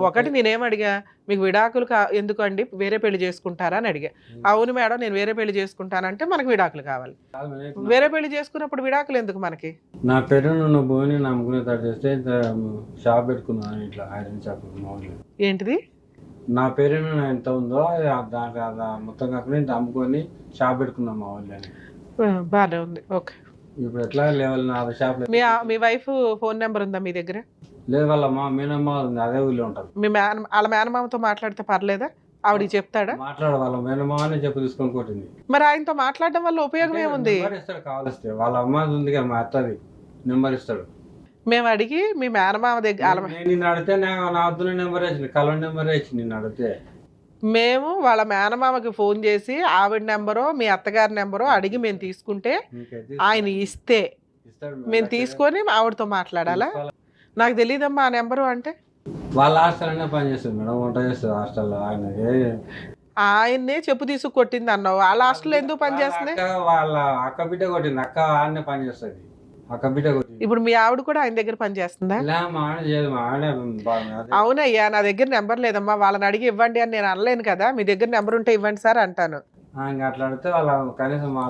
ఒకటి నేనేం అడిగా, మీకు విడాకులు ఎందుకు అండి, వేరే పెళ్లి చేసుకుంటారా అని అడిగా. అవును మేడం నేను వేరే పెళ్లి చేసుకుంటానంటే మనకు విడాకులు కావాలి. వేరే పెళ్లి చేసుకున్నప్పుడు విడాకులు ఎందుకు మనకి? నా పేరును ఉన్న భూమిని నమ్ముకునే తడు చేస్తే షాప్ పెట్టుకున్నాను, ఇట్లా ఐరన్ షాప్. ఏంటిది? నా పేరును ఎంత ఉందో దాంట్లో మొత్తం కాకుండా ఇంత అమ్ముకొని షాప్ పెట్టుకున్నాం మా వాళ్ళు. బాగానే ఉంది, ఓకే. ఇప్పుడు ఎట్లా లెవెల్ నా షాప్. మీ వైఫ్ ఫోన్ నెంబర్ ఉందా మీ దగ్గర? లేదు, వాళ్ళ మా మేనమ్మ ఉంది, అదే ఊళ్ళో ఉంటుంది. వాళ్ళ మేనమామతో మాట్లాడితే పర్లేదా? ఆవిడ చెప్తాడా? మాట్లాడ, వాళ్ళ మేనమామనే చెప్పు తీసుకొని కొట్టింది. మరి ఆయనతో మాట్లాడడం వల్ల ఉపయోగం ఏముంది? ఇస్తాడు కావాలిస్తే, వాళ్ళ అమ్మాయి ఉంది కదా మా అత్తది, నెంబర్ ఇస్తాడు. మేము అడిగి మీ మేనమామ దగ్గర నిన్ను అడిగితే నా వద్దున నెంబర్ వేసింది, కలవ నెంబర్ వేసి నిన్ను అడిగితే మేము వాళ్ళ మేనమామకి ఫోన్ చేసి ఆవిడ నెంబరో మీ అత్తగారి నెంబరో అడిగి మేము తీసుకుంటే ఆయన ఇస్తే మేము తీసుకొని ఆవిడతో మాట్లాడాలా? నాకు తెలియదమ్మా ఆ నెంబరు అంటే. వాళ్ళ హాస్టల్లోనే పని చేస్తుంది మేడం, వంట చేస్తుంది హాస్టల్లో. ఆయన్నే చెప్పు తీసుకు కొట్టింది అన్నావు, వాళ్ళ హాస్టల్లో ఎందుకు పని చేస్తుంది? వాళ్ళ అక్క బిడ్డ కొట్టింది, అక్క ఆడనే పని చేస్తుంది, అక్క బిడ్డ కొట్టింది. ఇప్పుడు మీ ఆవిడ కూడా ఆయన దగ్గర పని చేస్తుందా? అవునయ్యా, నా దగ్గర నెంబర్ లేదమ్మా, వాళ్ళని అడిగి ఇవ్వండి అని నేను అనలేను కదా, మీ దగ్గర నెంబర్ ఉంటే ఇవ్వండి సార్ అంటాను. అట్లా అడిగితే వాళ్ళ కనీసం మా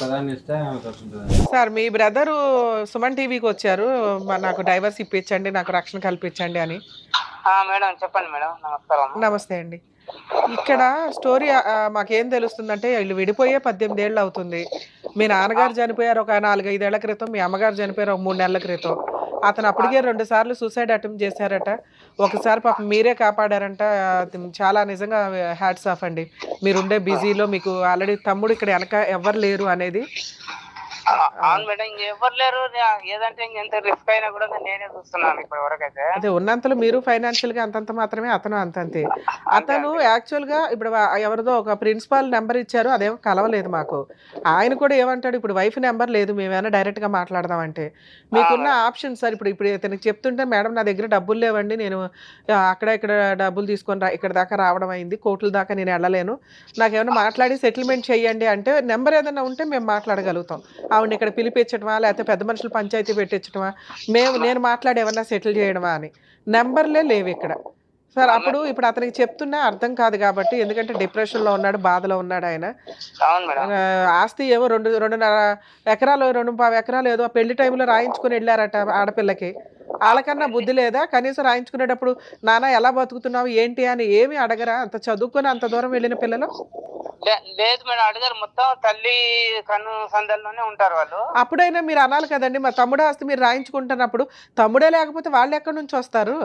ప్రధాని ఇస్తే సార్ మీ బ్రదరు సుమన్ టీవీకి వచ్చారు, నాకు డైవర్స్ ఇప్పించండి, నాకు రక్షణ కల్పించండి అని. మేడం చెప్పండి మేడం. నమస్కారం. నమస్తే అండి. ఇక్కడ స్టోరీ మాకేం తెలుస్తుందంటే వీళ్ళు విడిపోయే 18 ఏళ్ళు అవుతుంది. మీ నాన్నగారు చనిపోయారు ఒక 4-5 ఏళ్ల క్రితం, మీ అమ్మగారు చనిపోయారు ఒక 3 నెలల క్రితం. అతను అప్పటికే 2 సార్లు సూసైడ్ అటెంప్ట్ చేశారట, ఒకసారి పాపం మీరే కాపాడారంట. చాలా నిజంగా హ్యాట్స్ ఆఫ్ అండి, మీరుండే బిజీలో మీకు ఆల్రెడీ తమ్ముడు ఇక్కడ వెనక ఎవరు లేరు అనేది. అవును మేడం, ఇంకెవరు లేరు, ఏదంటే ఇంకెంత రిస్క్ అయినా కూడా నేనే చూస్తున్నాను ఇప్పటి వరకు అయితే. అదే ఉన్నంతలో మీరు ఫైనాన్షియల్ గా అంతంత మాత్రమే, అతను అంతంతే. అతను యాక్చువల్ గా ఇప్పుడు ఎవరిదో ఒక ప్రిన్సిపాల్ నెంబర్ ఇచ్చారు, అదేమో కలవలేదు మాకు. ఆయన కూడా ఏమంటాడు, ఇప్పుడు వైఫ్ నెంబర్ లేదు, మేమైనా డైరెక్ట్ గా మాట్లాడదామంటే. మీకున్న ఆప్షన్ సార్, ఇప్పుడు ఇతనికి చెప్తుంటే మేడం నా దగ్గర డబ్బులు లేవండి, నేను అక్కడ ఇక్కడ డబ్బులు తీసుకొని ఇక్కడ దాకా రావడం అయింది, కోర్టుల దాకా నేను వెళ్ళలేను, నాకేమైనా మాట్లాడి సెటిల్మెంట్ చెయ్యండి అంటే నెంబర్ ఏదైనా ఉంటే మేము మాట్లాడగలుగుతాం. ఆవిడని ఇక్కడ పిలిపించడమా లేకపోతే పెద్ద మనుషులు పంచాయతీ పెట్టించడమా, నేను మాట్లాడి ఏమన్నా సెటిల్ చేయడమా అని. నెంబర్లే లేవు ఇక్కడ సార్. అప్పుడు ఇప్పుడు అతనికి చెప్తున్నా అర్థం కాదు కాబట్టి, ఎందుకంటే డిప్రెషన్లో ఉన్నాడు, బాధలో ఉన్నాడు ఆయన. ఆస్తి ఏమో 2.5 ఎకరాలు 2.5 ఎకరాలు ఏదో పెళ్లి టైంలో రాయించుకుని వెళ్ళారట ఆడపిల్లకి. వాళ్ళకన్నా బుద్ధి లేదా? కనీసం రాయించుకునేటప్పుడు నాన్న ఎలా బతుకుతున్నావు ఏంటి అని ఏమి అడగరా? అంత చదువుకొని అంత దూరం వెళ్ళిన పిల్లలు. లేదు మేడం, అడగారు, మొత్తం తల్లి కన్ను సందల్లోనే ఉంటారు వాళ్ళు. అప్పుడైనా మీరు అనాలి కదండి, మా తమ్ముడు ఆస్తి మీరు రాయించుకుంటున్నప్పుడు తమ్ముడే లేకపోతే వాళ్ళు ఎక్కడి నుంచి వస్తారు?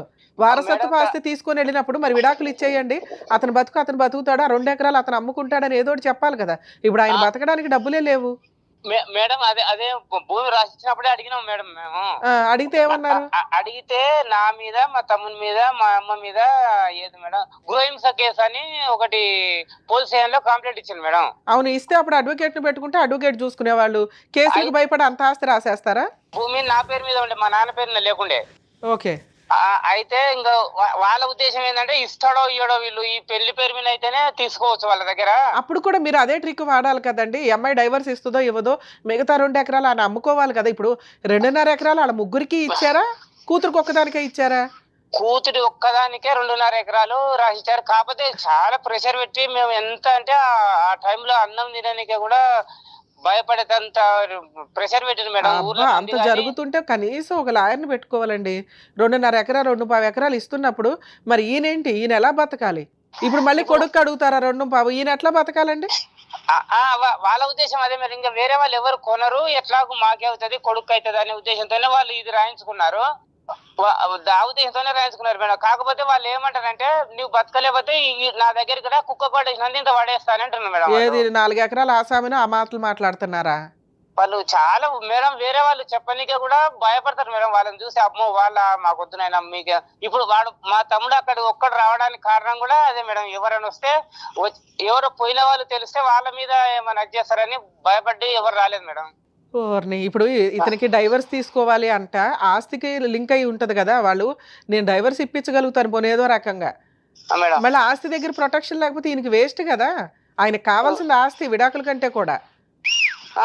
వారసత్వ ఆస్తి తీసుకొని వెళ్ళినప్పుడు మరి విడాకులు ఇచ్చేయండి, అతను బతుకుతాడు, 2 ఎకరాలు అతను అమ్ముకుంటాడని ఏదో ఒకటి చెప్పాలి కదా. ఇప్పుడు ఆయన బతకడానికి డబ్బులే లేవు మేడం. అదే భూమి రాసిచ్చినప్పుడే అడిగినాం మేడం మేము. అడిగితే ఏమన్నారు? అడిగితే నా మీద, మా తమ్ముని మీద, మా అమ్మ మీద ఏది మేడం గృహహింస కేసు అని ఒకటి పోలీస్ స్టేషన్ లో కంప్లైంట్ ఇచ్చింది మేడం. అవును, ఇస్తే అప్పుడు అడ్వకేట్ ని పెట్టుకుంటే అడ్వకేట్ చూసుకునే వాళ్ళు, కేసులకు భయపడి అంత ఆస్తి రాసేస్తారా? భూమి నా పేరు మీద ఉండే, మా నాన్న పేరు మీద లేకుండే. ఓకే. అయితే ఇంకా వాళ్ళ ఉద్దేశం ఏంటంటే ఇస్తాడో ఇయ్యడో, వీళ్ళు ఈ పెళ్లి పేరు మీద అయితేనే తీసుకోవచ్చు వాళ్ళ దగ్గర. అప్పుడు కూడా మీరు అదే ట్రిక్ వాడాలి కదండి. అమ్మాయి డైవర్స్ ఇస్తుందో ఇవ్వదో మిగతా 2 ఎకరాలు ఆయన అమ్ముకోవాలి కదా. ఇప్పుడు 2.5 ఎకరాలు వాళ్ళ ముగ్గురికి ఇచ్చారా, కూతురికి ఒక్కదానికే ఇచ్చారా? కూతురి ఒక్కదానికే 2.5 ఎకరాలు రాసిచ్చారు. కాకపోతే చాలా ప్రెషర్ పెట్టి మేము ఎంత అంటే ఆ టైంలో అన్నం తినడానికే కూడా భయపడేంత ప్రెషర్ పెట్టింది మేడం. అంత జరుగుతుంటే కనీసం ఒక లాయర్ని పెట్టుకోవాలండి. 2.5 ఎకరాలు 2.5 ఎకరాలు ఇస్తున్నప్పుడు మరి ఈయన ఎలా బతకాలి? ఇప్పుడు మళ్ళీ కొడుకు అడుగుతారా 2.5? ఈయన ఎట్లా బతకాలండి? వాళ్ళ ఉద్దేశం అదే మరి, ఇంకా వేరే వాళ్ళు ఎవరు కొనరు, ఎట్లాగూ మాకే అవుతుంది కొడుకు అవుతుంది అనే ఉద్దేశంతోనే వాళ్ళు ఇది రాయించుకున్నారు. ఆ ఉద్దేశంతోనే రాయించుకున్నారు మేడం. కాకపోతే వాళ్ళు ఏమంటారంటే నువ్వు బతకలేకపోతే నా దగ్గరికి రా, కుక్క పడేసినంత ఇంత పడేస్తానంటున్నారు మేడం. ఏది 4 ఎకరాల ఆసామిన ఆ మాటలు మాట్లాడుతున్నారా? వాళ్ళు చాలా మేడం, వేరే వాళ్ళు చెప్పనీకే కూడా భయపడతారు మేడం. వాళ్ళని చూసి అమ్మో వాళ్ళ మాకొద్దునైనా మీకు ఇప్పుడు వాడు మా తమ్ముడు అక్కడ ఒక్కడు రావడానికి కారణం కూడా అదే మేడం. ఎవరైనా వస్తే ఎవరో పోయిన వాళ్ళు తెలిస్తే వాళ్ళ మీద ఏమైనా చేస్తారని భయపడి ఎవరు రాలేదు మేడం. ఓర్ని ఇప్పుడు ఇతనికి డైవర్స్ తీసుకోవాలి అంట, ఆస్తికి లింక్ అయి ఉంటది కదా, వాళ్ళు నేను డైవర్స్ ఇప్పించగలుగుతాను పోనీ ఏదో రకంగా, మేడం మళ్ళీ ఆస్తి దగ్గర ప్రొటెక్షన్ లేకపోతే ఈయనకి వేస్ట్ కదా. ఆయనకు కావాల్సిన ఆస్తి విడాకుల కంటే కూడా.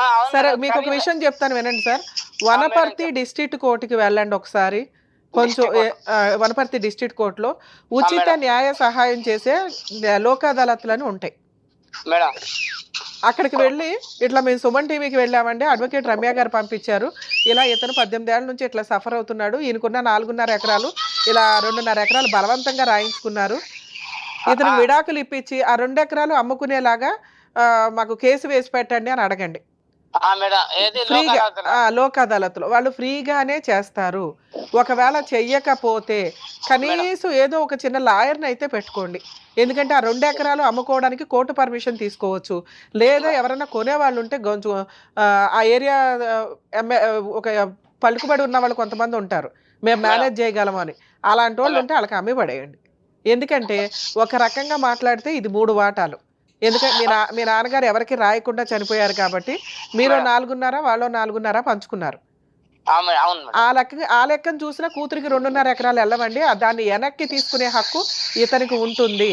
అవును సరే మేడం. మీకు ఒక విషయం చెప్తాను వినండి సార్. వనపర్తి డిస్ట్రిక్ట్ కోర్టుకి వెళ్ళండి ఒకసారి, కొంచెం వనపర్తి డిస్ట్రిక్ట్ కోర్టులో ఉచిత న్యాయ సహాయం చేసే లోక్ అదాలత్లని ఉంటాయి మేడం. అక్కడికి వెళ్ళి ఇట్లా మేము సుమన్ టీవీకి వెళ్ళామండి, అడ్వకేట్ రమ్య గారు పంపించారు, ఇలా ఇతను 18 ఏళ్ల నుంచి ఇట్లా సఫర్ అవుతున్నాడు, ఈయనకున్న 4.5 ఎకరాలు ఇలా 2.5 ఎకరాలు బలవంతంగా రాయించుకున్నారు, ఇతను విడాకులు ఇప్పించి ఆ 2 ఎకరాలు అమ్ముకునేలాగా మాకు కేసు వేసి పెట్టండి అని అడగండి. ఫ్రీగా లోక్ అదాలత్లో వాళ్ళు ఫ్రీగానే చేస్తారు. ఒకవేళ చెయ్యకపోతే కనీసం ఏదో ఒక చిన్న లాయర్ని అయితే పెట్టుకోండి, ఎందుకంటే ఆ 2 ఎకరాలు అమ్ముకోవడానికి కోర్టు పర్మిషన్ తీసుకోవచ్చు, లేదా ఎవరైనా కొనేవాళ్ళు ఉంటే కొంచెం ఆ ఏరియా ఒక పలుకుబడి ఉన్న వాళ్ళు కొంతమంది ఉంటారు, మేము మేనేజ్ చేయగలము అని, అలాంటి వాళ్ళు ఉంటే వాళ్ళకి అమ్మి పడేయండి. ఎందుకంటే ఒక రకంగా మాట్లాడితే ఇది 3 వాటాలు, ఎందుకంటే మీ నాన్నగారు ఎవరికి రాయకుండా చనిపోయారు కాబట్టి మీరు 4.5 వాళ్ళు 4.5 పంచుకున్నారు. ఆ లెక్కను చూసినా కూతురికి 2.5 ఎకరాలు వెళ్ళవండి, దాన్ని వెనక్కి తీసుకునే హక్కు ఇతనికి ఉంటుంది.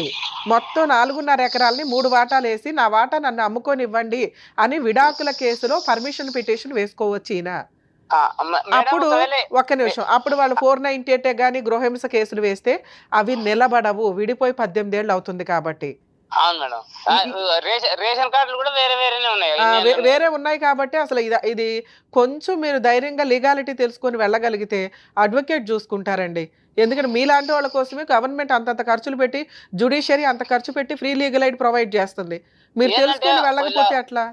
మొత్తం 4.5 ఎకరాలని 3 వాటాలు వేసి నా వాటా నన్ను అమ్ముకొని ఇవ్వండి అని విడాకుల కేసులో పర్మిషన్ పిటిషన్ వేసుకోవచ్చు ఈయన. అప్పుడు ఒక్క నిమిషం, అప్పుడు వాళ్ళు 498 కానీ గృహహింస కేసులు వేస్తే అవి నిలబడవు, విడిపోయి 18 ఏళ్ళు అవుతుంది కాబట్టి. వేరే ఉన్నాయి కాబట్టి అసలు ఇది కొంచెం మీరు ధైర్యంగా లీగాలిటీ తెలుసుకొని వెళ్ళగలిగితే అడ్వకేట్ చూసుకుంటారండి. ఎందుకంటే మీలాంటి వాళ్ళ కోసమే గవర్నమెంట్ అంతంత ఖర్చులు పెట్టి, జ్యుడిషియరీ అంత ఖర్చు పెట్టి ఫ్రీ లీగల్ ఎయిడ్ ప్రొవైడ్ చేస్తుంది. మీరు తెలుసుకొని వెళ్ళకపోతే అట్లా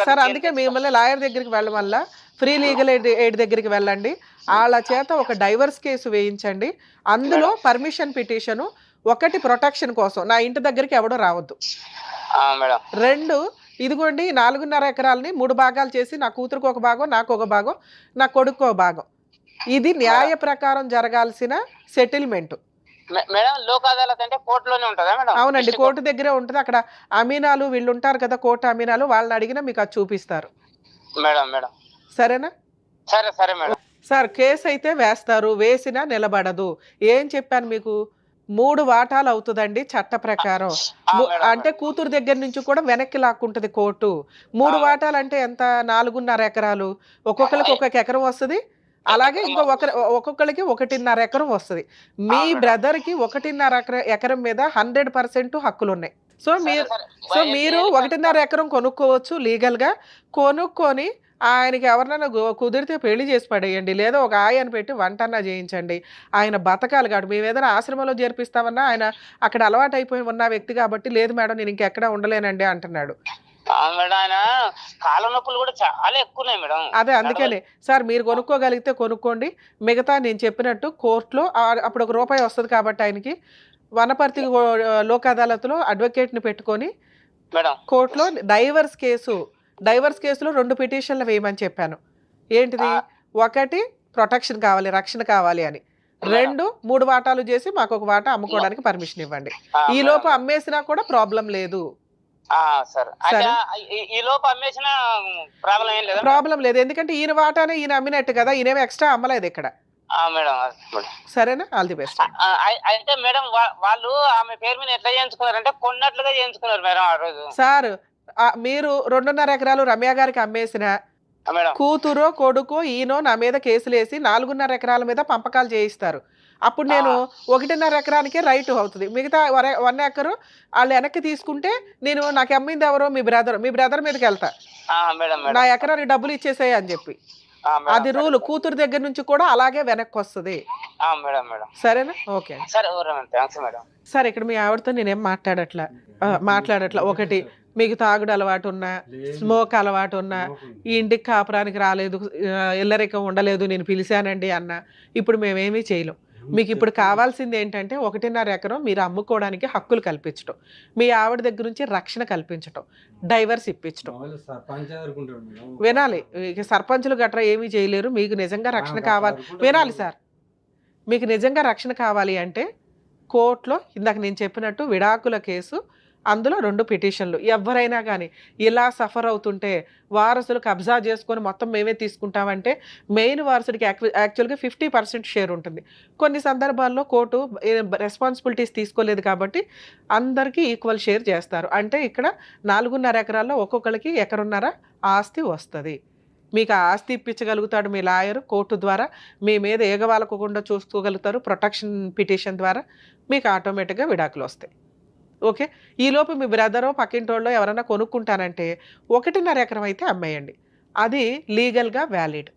సార్. అందుకే మిమ్మల్ని లాయర్ దగ్గరికి వెళ్ళడం వల్ల ఫ్రీ లీగల్ ఎయిడ్ దగ్గరికి వెళ్ళండి, వాళ్ళ చేత ఒక డైవర్స్ కేసు వేయించండి, అందులో పర్మిషన్ పిటిషన్, ఒకటి ప్రొటెక్షన్ కోసం నా ఇంటి దగ్గరికి ఎవడో రావద్దు, 2 ఇదిగోండి 4.5 ఎకరాలని 3 భాగాలు చేసి నా కూతురుకు ఒక భాగం, నాకు ఒక భాగం, నా కొడుకు ఒక భాగం, ఇది న్యాయ ప్రకారం జరగాల్సిన సెటిల్మెంట్. అవునండి, కోర్టు దగ్గరే ఉంటుంది. అక్కడ అమీనాలు వీళ్ళు ఉంటారు కదా, కోర్టు అమీనాలు, వాళ్ళని అడిగినా మీకు అది చూపిస్తారు. సరేనా? సార్ కేసు అయితే వేస్తారు, వేసినా నిలబడదు. ఏం చెప్పాను మీకు, 3 వాటాలు అవుతుందండి చట్ట ప్రకారం. అంటే కూతురు దగ్గర నుంచి కూడా వెనక్కి లాక్కుంటది కోర్టు. 3 వాటాలు అంటే ఎంత, 4.5 ఎకరాలు, ఒక్కొక్కరికి 1 ఎకరం వస్తుంది, అలాగే ఒక్కొక్కరికి 1.5 ఎకరం వస్తుంది. మీ బ్రదర్కి 1.5 ఎకరం మీద 100% హక్కులు ఉన్నాయి. సో మీరు 1.5 ఎకరం కొనుక్కోవచ్చు లీగల్గా. కొనుక్కొని ఆయనకి ఎవరినైనా కుదిరితే పెళ్లి చేసి పడేయండి, లేదా ఒక ఆయన్ని పెట్టి వంటన్నా చేయించండి, ఆయన బతకాలి కాదు. మేము ఏదైనా ఆశ్రమంలో చేర్పిస్తామన్నా ఆయన అక్కడ అలవాటు అయిపోయి ఉన్న వ్యక్తి కాబట్టి, లేదు మేడం నేను ఇంకెక్కడా ఉండలేనండి అంటున్నాడు. అదే అందుకని సార్ మీరు కొనుక్కోగలిగితే కొనుక్కోండి, మిగతా నేను చెప్పినట్టు కోర్టులో అప్పుడు ₹1 వస్తుంది కాబట్టి ఆయనకి వనపర్తి లోక్ అదాలత్లో అడ్వకేట్ని పెట్టుకొని కోర్టులో డైవర్స్ కేసులో 2 పిటిషన్లు వేయమని చెప్పాను. ఏంటిది, ఒకటి ప్రొటెక్షన్ కావాలి, రక్షణ కావాలి అని, 2 3 వాటాలు చేసి మాకు 1 వాటా అమ్ముకోవడానికి పర్మిషన్ ఇవ్వండి. ఈ లోపు అమ్మేసినా కూడా ప్రాబ్లం లేదు. ప్రాబ్లం లేదు, ఎందుకంటే ఈయన వాటానే ఈయన అమ్మినట్టు కదా, ఈయనేమో ఎక్స్ట్రా అమ్మలేదు ఇక్కడ. సరేనా? All the best. అయితే మేడం వాళ్ళు ఆమె పేరు మీద ఎట్లా చేయించుకున్నారంటే కొన్నట్లుగా చేయించుకున్నారు మేడం ఆ రోజు. సార్ మీరు 2.5 ఎకరాలు రమ్య గారికి అమ్మేసిన కూతురో కొడుకో ఈయనో నా మీద కేసులు వేసి 4.5 ఎకరాల మీద పంపకాలు చేయిస్తారు. అప్పుడు నేను 1.5 ఎకరానికే రైట్ అవుతుంది, మిగతా 1 ఎకరు వాళ్ళు వెనక్కి తీసుకుంటే నేను నాకు అమ్మింది ఎవరో మీ బ్రదర్ మీదకి వెళ్తా, నా ఎకరానికి డబ్బులు ఇచ్చేసాయి అని చెప్పి. మేడం, అది రూల్. కూతురు దగ్గర నుంచి కూడా అలాగే వెనక్కి వస్తుంది. Madam madam. సరేనా? ఓకే. సరే థ్యాంక్స్ మేడం. సరే, ఇక్కడ మీ ఆవిడతో నేనేం మాట్లాడట్లా. ఒకటి, మీకు తాగుడు అలవాటు ఉన్నా, స్మోక్ అలవాటు ఉన్నా, ఈ ఇంటికి కాపురానికి రాలేదు, ఇల్లరికం ఉండలేదు, నేను పిలిచానండి అన్న, ఇప్పుడు మేమేమీ చేయలేం. మీకు ఇప్పుడు కావాల్సింది ఏంటంటే 1.5 ఎకరం మీరు అమ్ముకోవడానికి హక్కులు కల్పించడం, మీ ఆవిడ దగ్గర నుంచి రక్షణ కల్పించడం, డైవర్స్ ఇప్పించడం. వినాలి, ఇక సర్పంచులు గట్రా ఏమీ చేయలేరు. మీకు నిజంగా రక్షణ కావాలి, వినాలి సార్, మీకు నిజంగా రక్షణ కావాలి అంటే కోర్టులో ఇందాక నేను చెప్పినట్టు విడాకుల కేసు, అందులో 2 పిటిషన్లు. ఎవరైనా కానీ ఇలా సఫర్ అవుతుంటే వారసులు కబ్జా చేసుకొని మొత్తం మేమే తీసుకుంటామంటే మెయిన్ వారసుడికి యాక్చువల్గా 50% షేర్ ఉంటుంది. కొన్ని సందర్భాల్లో కోర్టు రెస్పాన్సిబిలిటీస్ తీసుకోలేదు కాబట్టి అందరికీ ఈక్వల్ షేర్ చేస్తారు. అంటే ఇక్కడ 4.5 ఎకరాల్లో ఒక్కొక్కరికి 1.5 ఎకరం ఆస్తి వస్తుంది. మీకు ఆ ఆస్తి ఇప్పించగలుగుతాడు మీ లాయర్ కోర్టు ద్వారా, మీ మీద ఏగవాలకుండా చూసుకోగలుగుతారు ప్రొటెక్షన్ పిటిషన్ ద్వారా, మీకు ఆటోమేటిక్గా విడాకులు వస్తాయి. ఓకే, ఈలోపు మీ బ్రదరో పక్కింటోళ్ళో ఎవరైనా కొనుక్కుంటానంటే 1.5 ఎకరం అయితే అమ్మేయండి. అది లీగల్గా వ్యాలిడ్.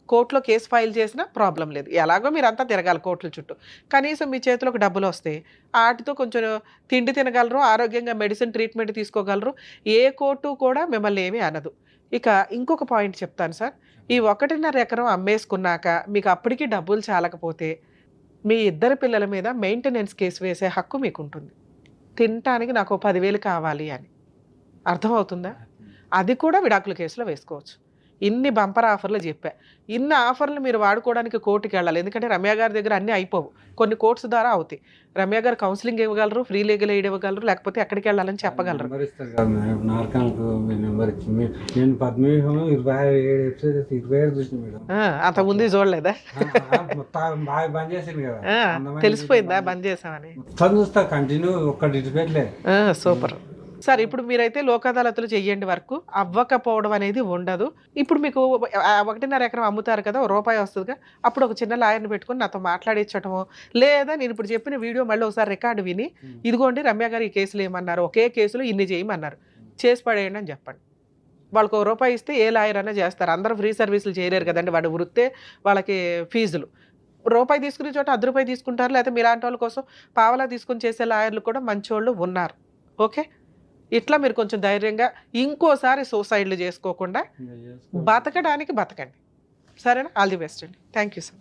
కోర్టులో కేసు ఫైల్ చేసినా ప్రాబ్లం లేదు. ఎలాగో మీరంతా తిరగాలి కోర్టుల చుట్టూ. కనీసం మీ చేతిలోకి డబ్బులు వస్తాయి, వాటితో కొంచెం తిండి తినగలరు, ఆరోగ్యంగా మెడిసిన్ ట్రీట్మెంట్ తీసుకోగలరు. ఏ కోర్టు కూడా మిమ్మల్ని ఏమీ అనదు. ఇక ఇంకొక పాయింట్ చెప్తాను సార్, ఈ 1.5 ఎకరం అమ్మేసుకున్నాక మీకు అప్పటికి డబ్బులు చాలకపోతే మీ 2 పిల్లల మీద మెయింటెనెన్స్ కేసు వేసే హక్కు మీకు ఉంటుంది. తినటానికి నాకు 10,000 కావాలి అని, అర్థమవుతుందా? అది కూడా విడాకుల కేసులో వేసుకోవచ్చు. ఇన్ని బంపర్ ఆఫర్లు చెప్పా. ఇన్ని ఆఫర్లు మీరు వాడుకోవడానికి కోర్టుకి వెళ్ళాలి. ఎందుకంటే రమ్య గారి దగ్గర అన్నీ అయిపోవు, కొన్ని కోర్ట్స్ ద్వారా అవుతాయి. రమ్య గారు కౌన్సిలింగ్ ఇవ్వగలరు, ఫ్రీ లీగల్ ఎయిడ్ ఇవ్వగలరు, లేకపోతే ఎక్కడికి వెళ్ళాలని చెప్పగలరు. అంత ముందు చూడలేదా? తెలిసిపోయిందా బంద్ చేసామని? Super sir. ఇప్పుడు మీరైతే లోక్ అదాలతులు చెయ్యండి, వరకు అవ్వకపోవడం అనేది ఉండదు. ఇప్పుడు మీకు 1.5 ఎకరం అమ్ముతారు కదా, ₹1 వస్తుందిగా, అప్పుడు ఒక చిన్న లాయర్ని పెట్టుకుని నాతో మాట్లాడించటమో, లేదా నేను ఇప్పుడు చెప్పిన వీడియో మళ్ళీ ఒకసారి రికార్డు విని, ఇదిగోండి రమ్య గారు ఈ కేసులు ఏమన్నారు, ఒకే కేసులో ఇన్ని చేయమన్నారు, చేసి పడేయండి అని చెప్పండి. వాళ్ళకు ₹1 ఇస్తే ఏ లాయర్ అయినా చేస్తారు. అందరూ ఫ్రీ సర్వీసులు చేయలేరు కదండి, వాడు వృత్తే వాళ్ళకి ఫీజులు. ₹1 తీసుకునే చోట ₹10 తీసుకుంటారు, లేకపోతే మీలాంటి వాళ్ళ కోసం పావలా తీసుకొని చేసే లాయర్లు కూడా మంచోళ్ళు ఉన్నారు. ఓకే, ఇట్లా మీరు కొంచెం ధైర్యంగా ఇంకోసారి సూసైడ్లు చేసుకోకుండా బతకడానికి బతకండి. సరేనా? ఆల్ ది బెస్ట్ అండి. Thank you sir.